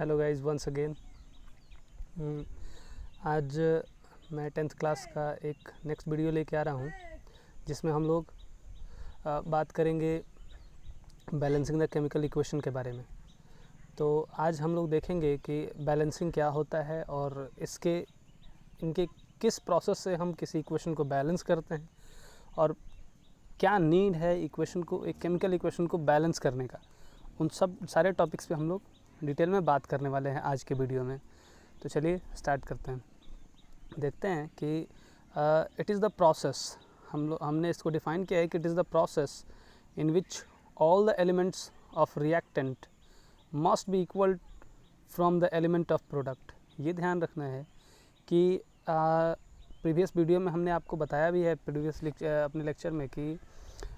Hello guys once again. आज मैं 10th class का एक नेक्स्ट वीडियो लेके आ रहा हूँ जिसमें हम लोग बात करेंगे बैलेंसिंग द केमिकल इक्वेशन के बारे में। तो आज हम लोग देखेंगे कि बैलेंसिंग क्या होता है और इनके किस प्रोसेस से हम किसी इक्वेशन को बैलेंस करते हैं और क्या नीड है इक्वेशन को, एक केमिकल इक्वेशन को बैलेंस करने का। उन सब सारे टॉपिक्स पे हम लोग डिटेल में बात करने वाले हैं आज के वीडियो में। तो चलिए स्टार्ट करते हैं। देखते हैं कि इट इज़ द प्रोसेस, हमने इसको डिफ़ाइन किया है कि it is the process in which all the elements of reactant must be equal from the element of product. ये ध्यान रखना है कि प्रीवियस वीडियो में हमने आपको बताया भी है अपने लेक्चर में कि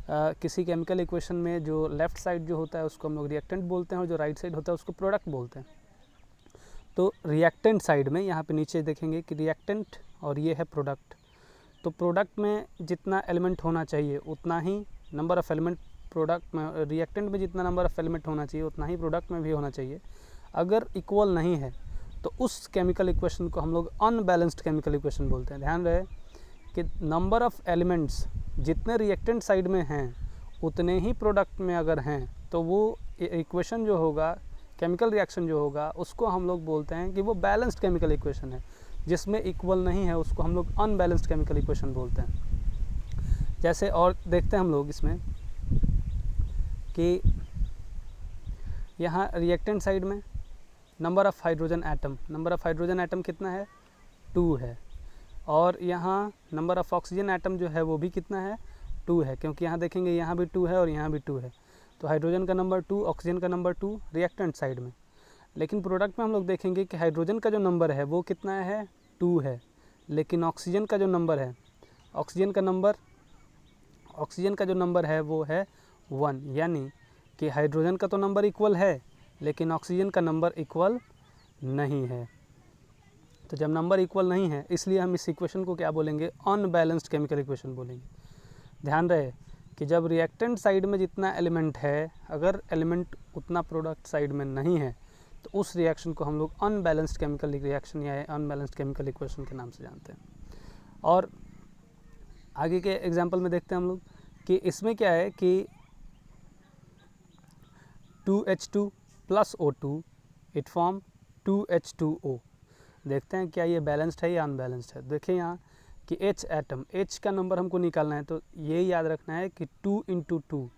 किसी केमिकल इक्वेशन में जो लेफ़्ट साइड जो होता है उसको हम लोग रिएक्टेंट बोलते हैं और जो राइट साइड होता है उसको प्रोडक्ट बोलते हैं। तो रिएक्टेंट साइड में यहाँ पे नीचे देखेंगे कि रिएक्टेंट और ये है प्रोडक्ट। तो प्रोडक्ट में जितना एलिमेंट होना चाहिए उतना ही नंबर ऑफ़ एलिमेंट प्रोडक्ट में, रिएक्टेंट में जितना नंबर ऑफ़ एलिमेंट होना चाहिए उतना ही प्रोडक्ट में भी होना चाहिए। अगर इक्वल नहीं है तो उस केमिकल इक्वेशन को हम लोग अनबैलेंस्ड केमिकल इक्वेशन बोलते हैं। ध्यान रहे कि नंबर ऑफ़ एलिमेंट्स जितने रिएक्टेंट साइड में हैं उतने ही प्रोडक्ट में अगर हैं तो वो इक्वेशन जो होगा, केमिकल रिएक्शन जो होगा, उसको हम लोग बोलते हैं कि वो बैलेंस्ड केमिकल इक्वेशन है। जिसमें इक्वल नहीं है उसको हम लोग अनबैलेंस्ड केमिकल इक्वेशन बोलते हैं। जैसे और देखते हैं हम लोग इसमें कि यहाँ रिएक्टेंट साइड में नंबर ऑफ़ हाइड्रोजन एटम कितना है, 2 है। और यहाँ नंबर ऑफ़ ऑक्सीजन एटम जो है वो भी कितना है, 2 है। क्योंकि यहाँ देखेंगे यहाँ भी 2 है और यहाँ भी 2 है। तो हाइड्रोजन का नंबर 2, ऑक्सीजन का नंबर 2 रिएक्टेंट साइड में। लेकिन प्रोडक्ट में हम लोग देखेंगे कि हाइड्रोजन का जो नंबर है वो कितना है, 2 है। लेकिन ऑक्सीजन का जो नंबर है, ऑक्सीजन का जो नंबर है वो है 1। यानी कि हाइड्रोजन का तो नंबर इक्वल है लेकिन ऑक्सीजन का नंबर इक्वल नहीं है। तो जब नंबर इक्वल नहीं है इसलिए हम इस इक्वेशन को क्या बोलेंगे, अनबैलेंस्ड केमिकल इक्वेशन बोलेंगे। ध्यान रहे कि जब रिएक्टेंट साइड में जितना एलिमेंट है अगर एलिमेंट उतना प्रोडक्ट साइड में नहीं है तो उस रिएक्शन को हम लोग अनबैलेंस्ड केमिकल रिएक्शन या अनबैलेंस्ड केमिकल इक्वेशन के नाम से जानते हैं। और आगे के एग्जांपल में देखते हैं हम लोग कि इसमें क्या है कि 2H2 plus O2 it form 2H2O। देखते हैं क्या ये बैलेंस्ड है या अनबैलेंस्ड है। देखिए यहाँ कि H एटम, H का नंबर हमको निकालना है तो ये याद रखना है कि 2 × 2।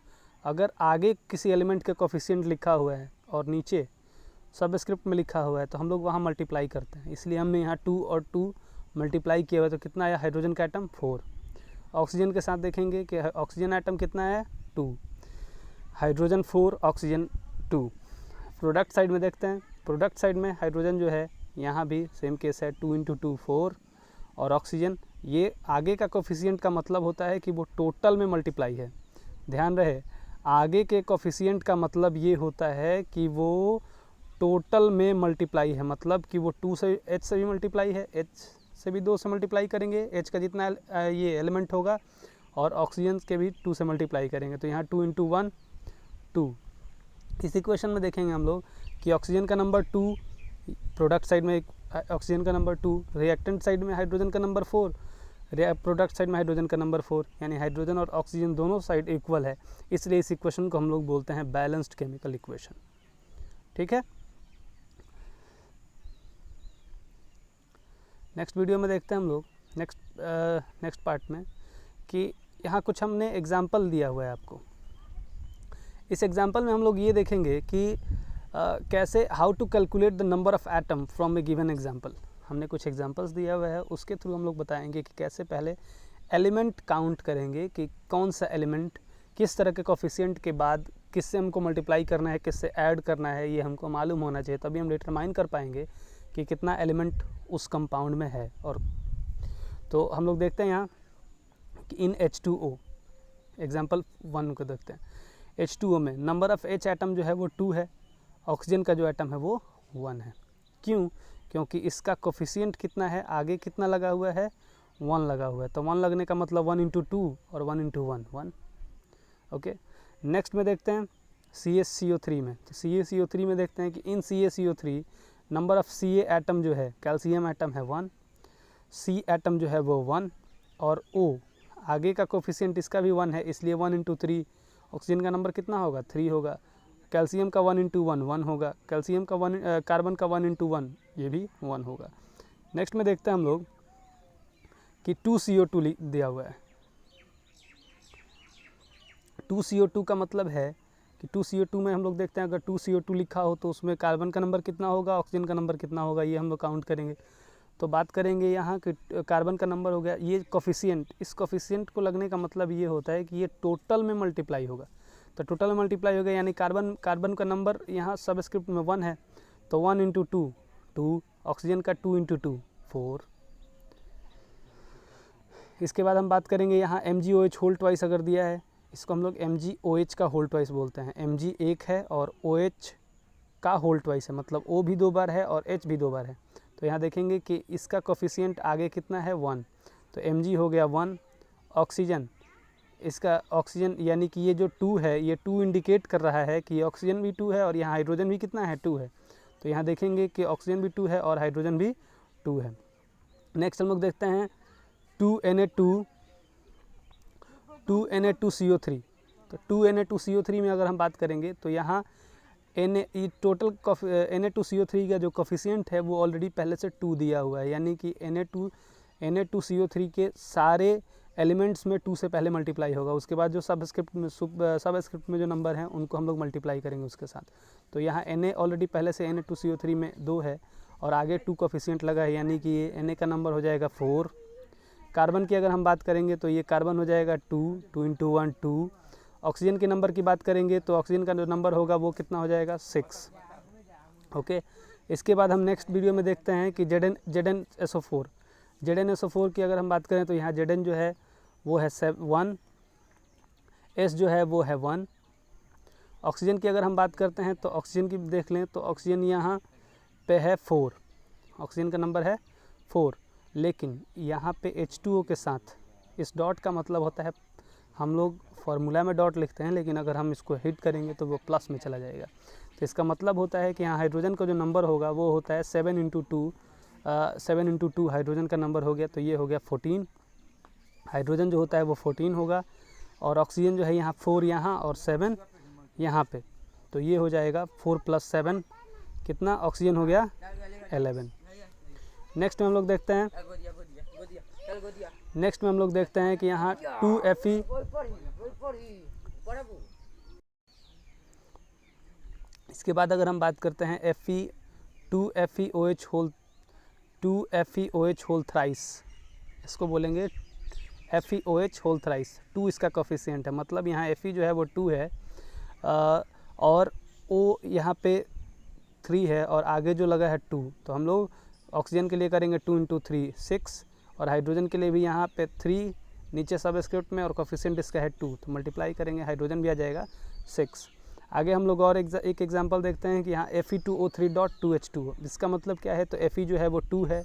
अगर आगे किसी एलिमेंट के कोफिशिएंट लिखा हुआ है और नीचे सब स्क्रिप्ट में लिखा हुआ है तो हम लोग वहाँ मल्टीप्लाई करते हैं। इसलिए हमने यहाँ 2 और 2 मल्टीप्लाई किया हुआ है तो कितना आया, हाइड्रोजन का एटम 4। ऑक्सीजन के साथ देखेंगे कि ऑक्सीजन एटम कितना है, 2, हाइड्रोजन 4, ऑक्सीजन 2। प्रोडक्ट साइड में देखते हैं, प्रोडक्ट साइड में हाइड्रोजन जो है यहाँ भी सेम केस है, 2 × 2 4। और ऑक्सीजन, ये आगे का कोफिशिएंट का मतलब होता है कि वो टोटल में मल्टीप्लाई है। ध्यान रहे आगे के कोफिशिएंट का मतलब ये होता है कि वो टोटल में मल्टीप्लाई है। मतलब कि वो 2 से H से भी मल्टीप्लाई है, H से भी 2 से मल्टीप्लाई करेंगे, H का जितना ये एलिमेंट होगा, और ऑक्सीजन के भी 2 से मल्टीप्लाई करेंगे। तो यहाँ 2 × 1 2। इस इक्वेशन में देखेंगे हम लोग कि ऑक्सीजन का नंबर 2 प्रोडक्ट साइड में, ऑक्सीजन का नंबर 2, रिएक्टेंट साइड में हाइड्रोजन का नंबर 4, प्रोडक्ट साइड में हाइड्रोजन का नंबर 4। यानी हाइड्रोजन और ऑक्सीजन दोनों साइड इक्वल है। इसलिए इस इक्वेशन को हम लोग बोलते हैं बैलेंस्ड केमिकल इक्वेशन। ठीक है, नेक्स्ट वीडियो में देखते हैं हम लोग नेक्स्ट पार्ट में कि यहाँ कुछ हमने एग्जाम्पल दिया हुआ है आपको। इस एग्जाम्पल में हम लोग ये देखेंगे कि कैसे how to calculate the number of atom from a given example. हमने कुछ एग्जाम्पल्स दिया हुआ है, उसके थ्रू हम लोग बताएंगे कि कैसे पहले एलिमेंट काउंट करेंगे कि कौन सा एलिमेंट किस तरह के कोफिशिएंट के बाद किससे हमको मल्टीप्लाई करना है, किससे ऐड करना है, ये हमको मालूम होना चाहिए। तभी हम डिटरमाइन कर पाएंगे कि कितना एलिमेंट उस कंपाउंड में है। और तो हम लोग देखते हैं यहाँ कि इन H2O, एग्जाम्पल 1 को देखते हैं। H2O में नंबर ऑफ़ H एटम जो है वो 2 है, ऑक्सीजन का जो एटम है वो 1 है। क्यों? क्योंकि इसका कोफिशिएंट कितना है, आगे कितना लगा हुआ है, 1 लगा हुआ है। तो 1 लगने का मतलब 1 × 2 और 1 × 1 1। ओके, नेक्स्ट में देखते हैं CaCO3 में। तो CaCO3 में देखते हैं कि इन CaCO3 number of Ca atom जो है, कैल्शियम एटम है 1, C एटम जो है वो 1, और O आगे का कोफिशिएंट इसका भी 1 है, इसलिए 1 इंटू 3 ऑक्सीजन का नंबर कितना होगा, 3 होगा। कैल्शियम का 1 इंटू 1 1 होगा, कैल्शियम का 1 कार्बन का 1 इंटू 1 ये भी 1 होगा। नेक्स्ट में देखते हैं हम लोग कि 2CO2 दिया हुआ है। 2CO2 का मतलब है कि 2CO2 में हम लोग देखते हैं अगर 2CO2 लिखा हो तो उसमें कार्बन का नंबर कितना होगा, ऑक्सीजन का नंबर कितना होगा, ये हम लोग काउंट करेंगे। तो बात करेंगे यहाँ कि कार्बन का नंबर हो गया, ये कोफिशिएंट, इस कोफिशिएंट को लगने का मतलब ये होता है कि ये टोटल में मल्टीप्लाई होगा। तो टोटल में मल्टीप्लाई होगा यानी कार्बन का नंबर यहाँ सबस्क्रिप्ट में 1 है, तो 1 इंटू 2 2, ऑक्सीजन का 2 इंटू 2 4। इसके बाद हम बात करेंगे यहाँ MgOH होल ट्वाइस अगर दिया है, इसको हम लोग MgOH का होल ट्वाइस बोलते हैं। Mg एक है और OH का होल ट्वाइस है, मतलब O भी 2 बार है और H भी 2 बार है। तो यहाँ देखेंगे कि इसका कोफिशिएंट आगे कितना है 1, तो Mg हो गया 1। ऑक्सीजन, इसका ऑक्सीजन यानी कि ये जो 2 है, ये 2 इंडिकेट कर रहा है कि ऑक्सीजन भी 2 है और यहाँ हाइड्रोजन भी कितना है 2 है। तो यहाँ देखेंगे कि ऑक्सीजन भी 2 है और हाइड्रोजन भी 2 है। नेक्स्ट हम लोग देखते हैं 2Na2CO3। तो 2Na2CO3 में अगर हम बात करेंगे तो यहाँ टोटल Na2CO3 का जो कोफिशिएंट है वो ऑलरेडी पहले से 2 दिया हुआ है, यानी कि Na2CO3 के सारे एलिमेंट्स में 2 से पहले मल्टीप्लाई होगा, उसके बाद जो सबस्क्रिप्ट में जो नंबर हैं उनको हम लोग मल्टीप्लाई करेंगे उसके साथ। तो यहाँ Na ऑलरेडी पहले से Na2CO3 में 2 है और आगे 2 कोफिशिएंट लगा है, यानी कि ये Na का नंबर हो जाएगा 4। कार्बन की अगर हम बात करेंगे तो ये कार्बन हो जाएगा 2, 2 इंटू 1 2। ऑक्सीजन के नंबर की बात करेंगे तो ऑक्सीजन का जो नंबर होगा वो कितना हो जाएगा 6। ओके, इसके बाद हम नेक्स्ट वीडियो में देखते हैं कि ZnSO4 की अगर हम बात करें तो यहाँ Zn जो है वो है 1, S जो है वो है 1। ऑक्सीजन की अगर हम बात करते हैं तो ऑक्सीजन की देख लें तो ऑक्सीजन यहाँ पे है 4, ऑक्सीजन का नंबर है 4, लेकिन यहाँ पे H2O के साथ इस डॉट का मतलब होता है, हम लोग फार्मूला में डॉट लिखते हैं लेकिन अगर हम इसको हिट करेंगे तो वो प्लस में चला जाएगा। तो इसका मतलब होता है कि यहाँ हाइड्रोजन का जो नंबर होगा वो होता है 7 इंटू 2 हाइड्रोजन का नंबर हो गया, तो ये हो गया 14। हाइड्रोजन जो होता है वो 14 होगा और ऑक्सीजन जो है यहाँ 4 यहाँ और 7 यहाँ पे, तो ये हो जाएगा 4 + 7 कितना, ऑक्सीजन हो गया 11। नेक्स्ट में हम लोग देखते हैं कि यहाँ 2Fe, इसके बाद अगर हम बात करते हैं2FeOH होल थ्राइस, इसको बोलेंगे FeOH होल थ्राइस। 2 इसका कोफिशिएंट है, मतलब यहाँ Fe जो है वो 2 है और O यहाँ पे 3 है और आगे जो लगा है 2, तो हम लोग ऑक्सीजन के लिए करेंगे 2 इंटू 3 6 और हाइड्रोजन के लिए भी यहाँ पे 3 नीचे सबस्क्रिप्ट में और कोफिशिएंट इसका है 2, तो मल्टीप्लाई करेंगे हाइड्रोजन भी आ जाएगा 6। आगे हम लोग और एक एग्जांपल देखते हैं कि यहाँ Fe2O3.2H2, इसका मतलब क्या है, तो Fe जो है वो 2 है,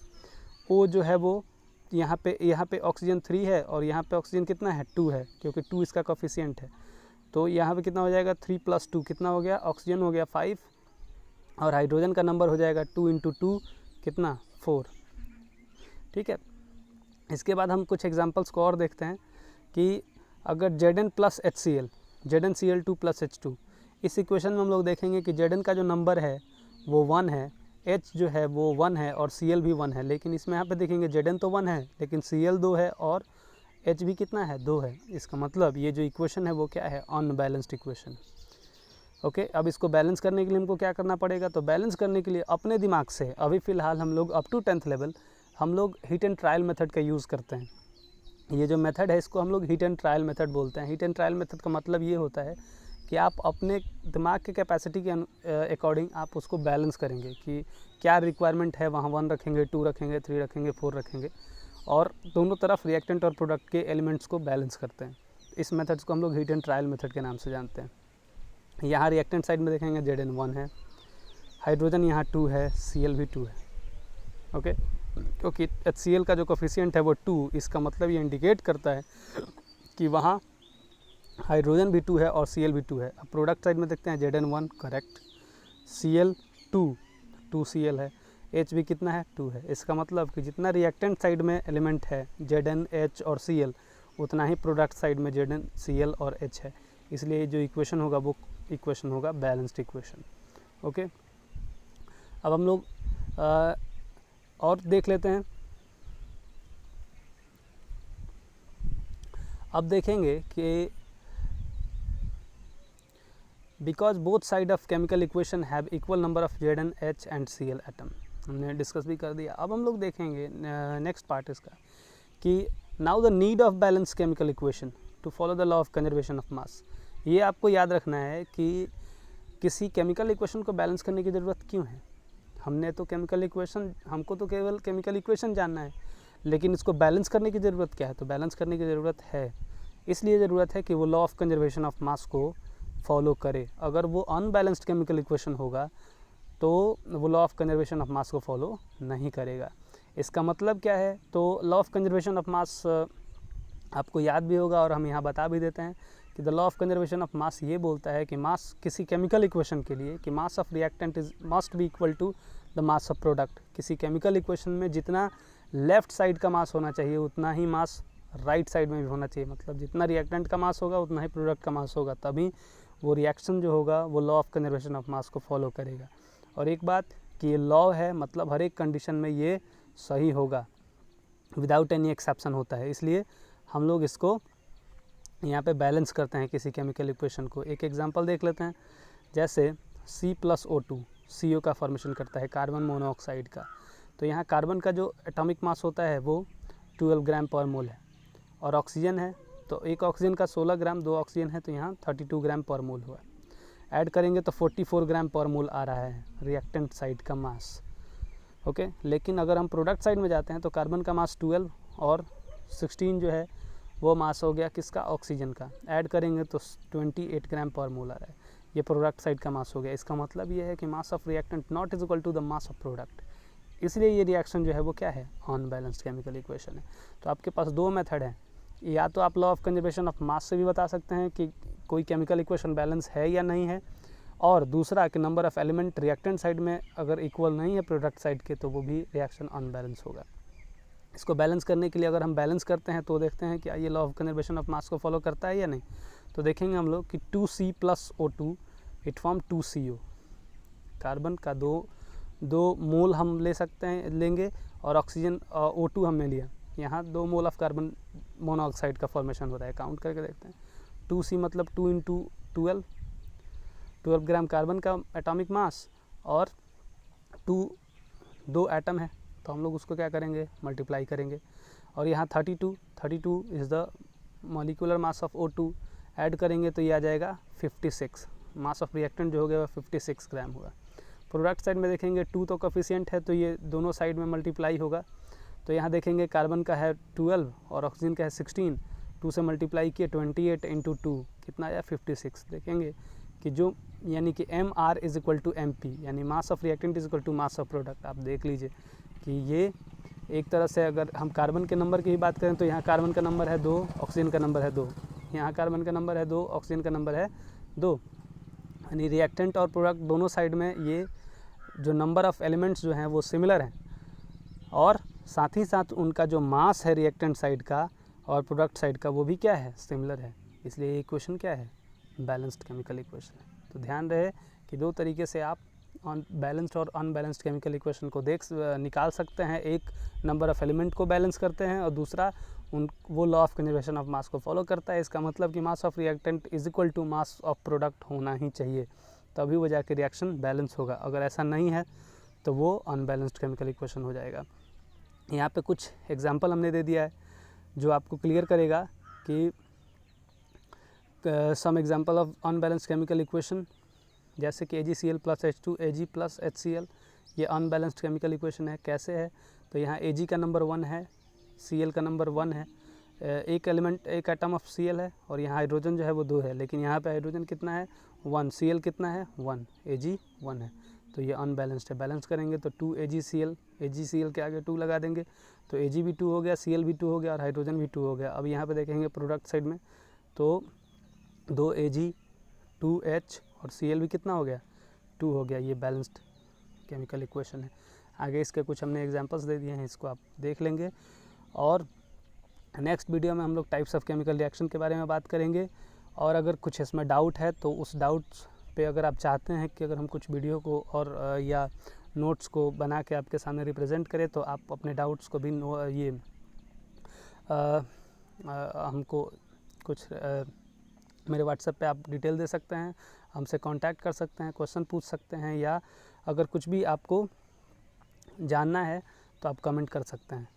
O जो है वो यहाँ पे ऑक्सीजन 3 है और यहाँ पे ऑक्सीजन कितना है 2 है, क्योंकि 2 इसका कोफिशिएंट है। तो यहाँ पे कितना हो जाएगा 3 + 2 कितना हो गया, ऑक्सीजन हो गया 5 और हाइड्रोजन का नंबर हो जाएगा 2 इंटू 2 कितना 4। ठीक है, इसके बाद हम कुछ एग्जांपल्स को और देखते हैं कि अगर Zn + HCl, ZnCl2 + H2, इस इक्वेशन में हम लोग देखेंगे कि Zn का जो नंबर है वो 1 है, H जो है वो 1 है और Cl भी 1 है, लेकिन इसमें यहाँ पे देखेंगे Zn तो 1 है लेकिन Cl 2 है और H भी कितना है 2 है। इसका मतलब ये जो इक्वेशन है वो क्या है, अनबैलेंस्ड इक्वेशन। ओके, अब इसको बैलेंस करने के लिए हमको क्या करना पड़ेगा, तो बैलेंस करने के लिए अपने दिमाग से अभी फ़िलहाल हम लोग अप टू 10th लेवल हम लोग हिट एंड ट्रायल मेथड का यूज़ करते हैं। ये जो मेथड है इसको हम लोग हिट एंड ट्रायल मेथड बोलते हैं। हिट एंड ट्रायल मेथड का मतलब ये होता है कि आप अपने दिमाग के कैपेसिटी के अकॉर्डिंग आप उसको बैलेंस करेंगे कि क्या रिक्वायरमेंट है, वहाँ 1 रखेंगे, 2 रखेंगे, 3 रखेंगे, 4 रखेंगे और दोनों तरफ रिएक्टेंट और प्रोडक्ट के एलिमेंट्स को बैलेंस करते हैं। इस मेथड्स को हम लोग हिट एंड ट्रायल मेथड के नाम से जानते हैं। यहाँ रिएक्टेंट साइड में देखेंगे Zn 1 है, हाइड्रोजन यहाँ 2 है, Cl भी 2 है। ओके, क्योंकि HCl का जो कोफिशिएंट है वो 2, इसका मतलब ये इंडिकेट करता है कि वहाँ हाइड्रोजन भी 2 है और Cl भी 2 है। अब प्रोडक्ट साइड में देखते हैं Zn1 करेक्ट, Cl 2 Cl है, H भी कितना है 2 है। इसका मतलब कि जितना रिएक्टेंट साइड में एलिमेंट है Zn, H और Cl उतना ही प्रोडक्ट साइड में Zn, Cl और H है। इसलिए जो इक्वेशन होगा वो इक्वेशन होगा बैलेंस्ड इक्वेशन। ओके, अब हम लोग और देख लेते हैं। अब देखेंगे कि because both side of chemical equation have equal number of Zn, H and Cl atom, हमने डिस्कस भी कर दिया। अब हम लोग देखेंगे नेक्स्ट पार्ट इसका कि now the need of balance chemical equation two follow the law of conservation of मास। ये आपको याद रखना है कि किसी केमिकल इक्वेशन को बैलेंस करने की ज़रूरत क्यों है। हमने तो केमिकल इक्वेशन, हमको तो केवल केमिकल इक्वेशन जानना है, लेकिन इसको बैलेंस करने की ज़रूरत क्या है? तो बैलेंस करने की ज़रूरत है, इसलिए ज़रूरत है कि वो law of conservation of mass को फॉलो करे। अगर वो अनबैलेंस्ड केमिकल इक्वेशन होगा तो वो law of conservation of mass को फॉलो नहीं करेगा। इसका मतलब क्या है? तो लॉ ऑफ कंजर्वेशन ऑफ मास आपको याद भी होगा और हम यहाँ बता भी देते हैं कि the law of conservation of मास ये बोलता है कि मास किसी केमिकल इक्वेशन के लिए कि mass of reactant is must be equal to the mass of product. किसी केमिकल इक्वेशन में जितना लेफ्ट साइड का मास होना चाहिए उतना ही मास राइट साइड में भी होना चाहिए। मतलब जितना रिएक्टेंट का मास होगा उतना ही प्रोडक्ट का मास होगा, तभी वो रिएक्शन जो होगा वो law of conservation of mass को फॉलो करेगा। और एक बात कि ये लॉ है, मतलब हर एक कंडीशन में ये सही होगा, विदाउट एनी एक्सेप्शन होता है। इसलिए हम लोग इसको यहाँ पे बैलेंस करते हैं किसी केमिकल इक्वेशन को। एक एग्जांपल देख लेते हैं, जैसे C+O2 CO का फॉर्मेशन करता है कार्बन मोनोऑक्साइड का। तो यहाँ कार्बन का जो एटॉमिक मास होता है वो 12 ग्राम पर मोल है, और ऑक्सीजन है तो एक ऑक्सीजन का 16 ग्राम, 2 ऑक्सीजन है तो यहाँ 32 ग्राम पर मोल हुआ। ऐड करेंगे तो 44 ग्राम पर मोल आ रहा है रिएक्टेंट साइड का मास। ओके, लेकिन अगर हम प्रोडक्ट साइड में जाते हैं तो कार्बन का मास 12 और 16 जो है वो मास हो गया किसका? ऑक्सीजन का। ऐड करेंगे तो 28 ग्राम पर मोल आ रहा है, ये प्रोडक्ट साइड का मास हो गया। इसका मतलब ये है कि mass of reactant not is equal to the mass of product. इसलिए ये रिएक्शन जो है वो क्या है? अनबैलेंस्ड केमिकल इक्वेशन है। तो आपके पास दो मेथड हैं, या तो आप लॉ ऑफ कंजर्वेशन ऑफ मास से भी बता सकते हैं कि कोई केमिकल इक्वेशन बैलेंस है या नहीं है, और दूसरा कि number of element reactant side में अगर इक्वल नहीं है प्रोडक्ट साइड के तो वो भी रिएक्शन अनबैलेंस होगा। इसको बैलेंस करने के लिए अगर हम बैलेंस करते हैं तो देखते हैं कि ये law of conservation of mass को फॉलो करता है या नहीं। तो देखेंगे हम लोग कि 2C+O2 it form 2CO। Carbon का दो मोल हम ले सकते हैं, लेंगे, और ऑक्सीजन O2 हमने लिया, यहाँ 2 मोल ऑफ कार्बन मोनोऑक्साइड का फॉर्मेशन हो रहा है। काउंट करके देखते हैं, 2C मतलब 2 × 12 ग्राम कार्बन का एटॉमिक मास, और 2 एटम है तो हम लोग उसको क्या करेंगे? मल्टीप्लाई करेंगे। और यहाँ 32 is the molecular mass of O2। Add करेंगे तो ये आ जाएगा 56। मास ऑफ रिएक्टेंट जो हो गया वह 56 ग्राम होगा। प्रोडक्ट साइड में देखेंगे 2 तो कोफिशिएंट है तो ये दोनों साइड में मल्टीप्लाई होगा। तो यहाँ देखेंगे कार्बन का है 12 और ऑक्सीजन का है 16, 2 से मल्टीप्लाई किए 28 × 2 कितना आया? 56। देखेंगे कि जो यानी कि MR is equal to MP, यानी mass of reactant is equal to mass of product. आप देख लीजिए कि ये एक तरह से अगर हम कार्बन के नंबर की ही बात करें तो यहाँ कार्बन का नंबर है 2, ऑक्सीजन का नंबर है 2, यहाँ कार्बन का नंबर है 2, ऑक्सीजन का नंबर है 2, यानी रिएक्टेंट और प्रोडक्ट दोनों साइड में ये जो नंबर ऑफ एलिमेंट्स जो हैं वो सिमिलर हैं, और साथ ही साथ उनका जो मास है रिएक्टेंट साइड का और प्रोडक्ट साइड का वो भी क्या है? सिमिलर है। इसलिए ये इक्वेशन क्या है? बैलेंस्ड केमिकल इक्वेशन है। तो ध्यान रहे कि दो तरीके से आप बैलेंस्ड और अनबैलेंस्ड केमिकल इक्वेशन को निकाल सकते हैं। एक नंबर ऑफ एलिमेंट को बैलेंस करते हैं और दूसरा वो law of conservation of mass को फॉलो करता है। इसका मतलब कि mass of reactant is equal to mass of product होना ही चाहिए, तभी वो जाके रिएक्शन बैलेंस होगा। अगर ऐसा नहीं है तो वो अनबैलेंस्ड केमिकल इक्वेशन हो जाएगा। यहाँ पे कुछ एग्जांपल हमने दे दिया है जो आपको क्लियर करेगा कि some example of unbalanced chemical equation, जैसे कि AgCl + H2 Ag + HCl, ये अनबैलेंस्ड केमिकल इक्वेशन है। कैसे है? तो यहाँ Ag का नंबर 1 है, Cl का नंबर 1 है, एक एटम ऑफ Cl है, और यहाँ हाइड्रोजन जो है वो 2 है, लेकिन यहाँ पे हाइड्रोजन कितना है? 1। Cl कितना है? 1। Ag 1 है, तो ये अनबैलेंस्ड है। बैलेंस करेंगे तो 2 AgCl के आगे 2 लगा देंगे तो Ag भी 2 हो गया, Cl भी 2 हो गया और हाइड्रोजन भी 2 हो गया। अब यहाँ पे देखेंगे प्रोडक्ट साइड में तो 2 Ag 2H और Cl भी कितना हो गया, 2 हो गया। ये बैलेंस्ड केमिकल इक्वेशन है। आगे इसके कुछ हमने एग्जांपल्स दे दिए हैं, इसको आप देख लेंगे। और नेक्स्ट वीडियो में हम लोग टाइप्स ऑफ केमिकल रिएक्शन के बारे में बात करेंगे। और अगर कुछ इसमें डाउट है तो उस डाउट्स पे अगर आप चाहते हैं कि अगर हम कुछ वीडियो को और या नोट्स को बना के आपके सामने रिप्रेजेंट करें, तो आप अपने डाउट्स को भी हमको कुछ मेरे व्हाट्सएप पे आप डिटेल दे सकते हैं, हमसे कांटेक्ट कर सकते हैं, क्वेश्चन पूछ सकते हैं, या अगर कुछ भी आपको जानना है तो आप कमेंट कर सकते हैं।